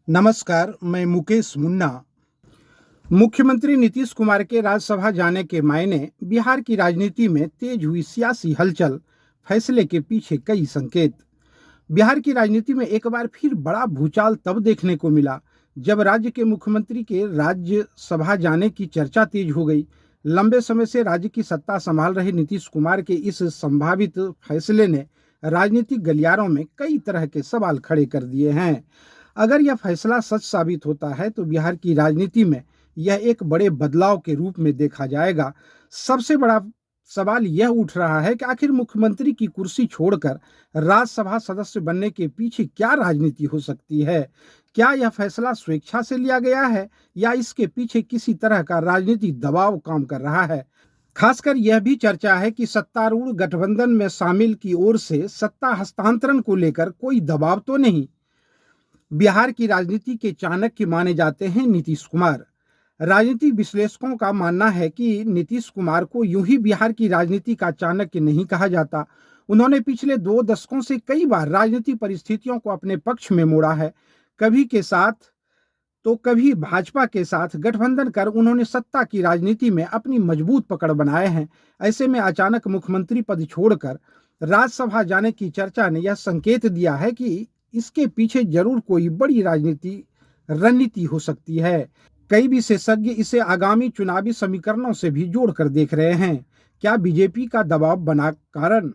नमस्कार, मैं मुकेश मुन्ना। मुख्यमंत्री नीतीश कुमार के राज्यसभा जाने के मायने बिहार की राजनीति में तेज हुई सियासी हलचल, फैसले के पीछे कई संकेत। बिहार की राजनीति में एक बार फिर बड़ा भूचाल तब देखने को मिला जब राज्य के मुख्यमंत्री के राज्यसभा जाने की चर्चा तेज हो गई। लंबे समय से राज्य की सत्ता संभाल रहे नीतीश कुमार के इस संभावित फैसले ने राजनीतिक गलियारों में कई तरह के सवाल खड़े कर दिए हैं। अगर यह फैसला सच साबित होता है तो बिहार की राजनीति में यह एक बड़े बदलाव के रूप में देखा जाएगा। सबसे बड़ा सवाल यह उठ रहा है कि आखिर मुख्यमंत्री की कुर्सी छोड़कर राज्यसभा सदस्य बनने के पीछे क्या राजनीति हो सकती है? क्या यह फैसला स्वेच्छा से लिया गया है या इसके पीछे किसी तरह का राजनीतिक दबाव काम कर रहा है? खासकर यह भी चर्चा है कि सत्तारूढ़ गठबंधन में शामिल की ओर से सत्ता हस्तांतरण को लेकर कोई दबाव तो नहीं। बिहार की राजनीति के चाणक्य माने जाते हैं नीतीश कुमार। राजनीतिक विश्लेषकों का मानना है कि नीतीश कुमार को यूं ही बिहार की राजनीति का चाणक्य नहीं कहा जाता। उन्होंने पिछले 2 दशकों से कई बार राजनीतिक परिस्थितियों को अपने पक्ष में मोड़ा है। कभी के साथ तो कभी भाजपा के साथ गठबंधन कर उन्होंने सत्ता की राजनीति में अपनी मजबूत पकड़ बनाए हैं। ऐसे में अचानक मुख्यमंत्री पद छोड़कर राज्यसभा जाने की चर्चा ने यह संकेत दिया है कि इसके पीछे जरूर कोई बड़ी राजनीति रणनीति हो सकती है। कई विशेषज्ञ इसे आगामी चुनावी समीकरणों से भी जोड़कर देख रहे हैं। क्या बीजेपी का दबाव बना कारण?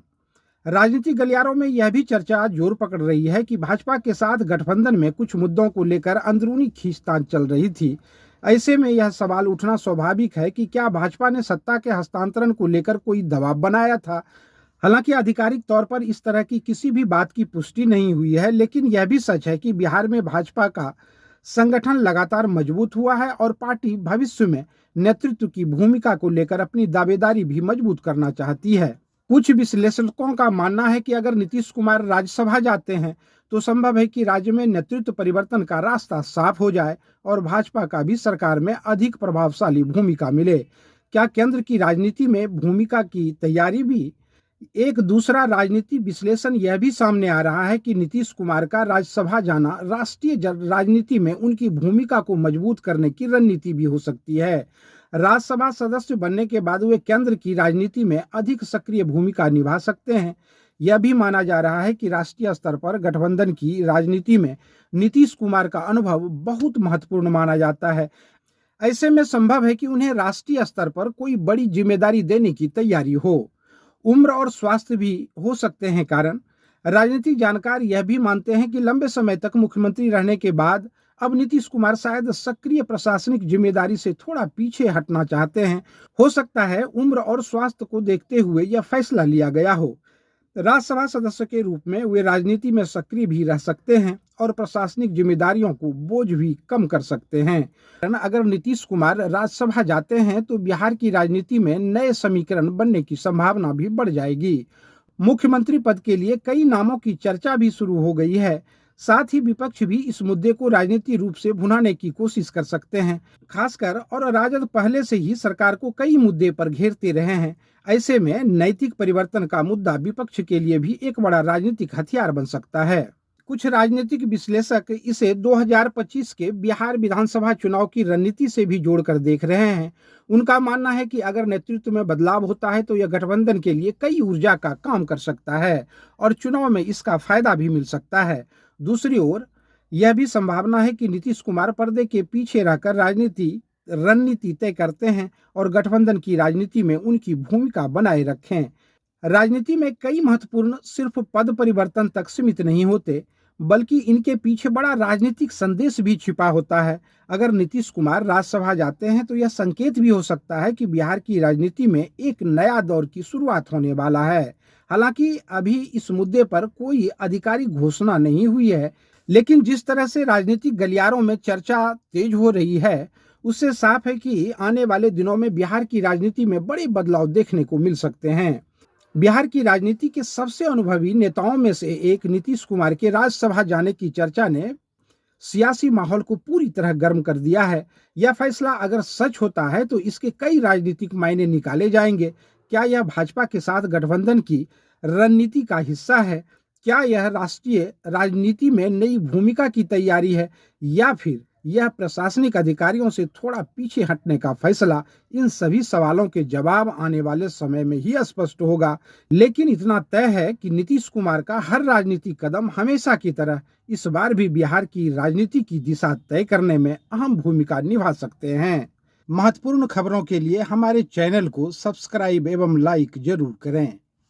राजनीतिक गलियारों में यह भी चर्चा जोर पकड़ रही है कि भाजपा के साथ गठबंधन में कुछ मुद्दों को लेकर अंदरूनी खींचतान चल रही थी। ऐसे में यह सवाल उठना स्वाभाविक है कि क्या भाजपा ने सत्ता के हस्तांतरण को लेकर कोई दबाव बनाया था। हालांकि आधिकारिक तौर पर इस तरह की किसी भी बात की पुष्टि नहीं हुई है, लेकिन यह भी सच है कि बिहार में भाजपा का संगठन लगातार मजबूत हुआ है और पार्टी भविष्य में नेतृत्व की भूमिका को लेकर अपनी दावेदारी भी मजबूत करना चाहती है। कुछ विश्लेषकों का मानना है कि अगर नीतीश कुमार राज्यसभा जाते हैं तो संभव है कि राज्य में नेतृत्व परिवर्तन का रास्ता साफ हो जाए और भाजपा का भी सरकार में अधिक प्रभावशाली भूमिका मिले। क्या केंद्र की राजनीति में भूमिका की तैयारी भी? एक दूसरा राजनीति विश्लेषण यह भी सामने आ रहा है कि नीतीश कुमार का राज्यसभा जाना राष्ट्रीय राजनीति में उनकी भूमिका को मजबूत करने की रणनीति भी हो सकती है। राज्यसभा सदस्य बनने के बाद वे केंद्र की राजनीति में अधिक सक्रिय भूमिका निभा सकते हैं। यह भी माना जा रहा है कि राष्ट्रीय स्तर पर गठबंधन की राजनीति में नीतीश कुमार का अनुभव बहुत महत्वपूर्ण माना जाता है। ऐसे में संभव है कि उन्हें राष्ट्रीय स्तर पर कोई बड़ी जिम्मेदारी देने की तैयारी हो। उम्र और स्वास्थ्य भी हो सकते हैं कारण। राजनीतिक जानकार यह भी मानते हैं कि लंबे समय तक मुख्यमंत्री रहने के बाद अब नीतीश कुमार शायद सक्रिय प्रशासनिक जिम्मेदारी से थोड़ा पीछे हटना चाहते हैं। हो सकता है उम्र और स्वास्थ्य को देखते हुए यह फैसला लिया गया हो। राज्यसभा सदस्य के रूप में वे राजनीति में सक्रिय भी रह सकते हैं और प्रशासनिक जिम्मेदारियों को बोझ भी कम कर सकते हैं। अगर नीतीश कुमार राज्यसभा जाते हैं तो बिहार की राजनीति में नए समीकरण बनने की संभावना भी बढ़ जाएगी। मुख्यमंत्री पद के लिए कई नामों की चर्चा भी शुरू हो गई है। साथ ही विपक्ष भी इस मुद्दे को राजनीतिक रूप से भुनाने की कोशिश कर सकते हैं। खासकर और राजद पहले से ही सरकार को कई मुद्दे पर घेरते रहे हैं। ऐसे में नैतिक परिवर्तन का मुद्दा विपक्ष के लिए भी एक बड़ा राजनीतिक हथियार बन सकता है। कुछ राजनीतिक विश्लेषक इसे 2025 के बिहार विधानसभा चुनाव की रणनीति से भी जोड़कर देख रहे हैं। उनका मानना है कि अगर नेतृत्व में बदलाव होता है तो यह गठबंधन के लिए कई ऊर्जा का काम कर सकता है और चुनाव में इसका फायदा भी मिल सकता है। दूसरी ओर यह भी संभावना है कि नीतीश कुमार पर्दे के पीछे रहकर रणनीति तय करते हैं और गठबंधन की राजनीति में उनकी भूमिका बनाए रखें। राजनीति में कई महत्वपूर्ण सिर्फ पद परिवर्तन तक सीमित नहीं होते, बल्कि इनके पीछे बड़ा राजनीतिक संदेश भी छिपा होता है। अगर नीतीश कुमार राज्यसभा जाते हैं तो यह संकेत भी हो सकता है कि बिहार की राजनीति में एक नया दौर की शुरुआत होने वाला है। हालांकि अभी इस मुद्दे पर कोई आधिकारिक घोषणा नहीं हुई है, लेकिन जिस तरह से राजनीतिक गलियारों में चर्चा तेज हो रही है उससे साफ है कि आने वाले दिनों में बिहार की राजनीति में बड़े बदलाव देखने को मिल सकते हैं। बिहार की राजनीति के सबसे अनुभवी नेताओं में से एक नीतीश कुमार के राज्यसभा जाने की चर्चा ने सियासी माहौल को पूरी तरह गर्म कर दिया है। यह फैसला अगर सच होता है तो इसके कई राजनीतिक मायने निकाले जाएंगे। क्या यह भाजपा के साथ गठबंधन की रणनीति का हिस्सा है? क्या यह राष्ट्रीय राजनीति में नई भूमिका की तैयारी है या फिर यह प्रशासनिक अधिकारियों से थोड़ा पीछे हटने का फैसला? इन सभी सवालों के जवाब आने वाले समय में ही स्पष्ट होगा। लेकिन इतना तय है कि नीतीश कुमार का हर राजनीतिक कदम हमेशा की तरह इस बार भी बिहार की राजनीति की दिशा तय करने में अहम भूमिका निभा सकते हैं। महत्वपूर्ण खबरों के लिए हमारे चैनल को सब्सक्राइब एवं लाइक जरूर करें।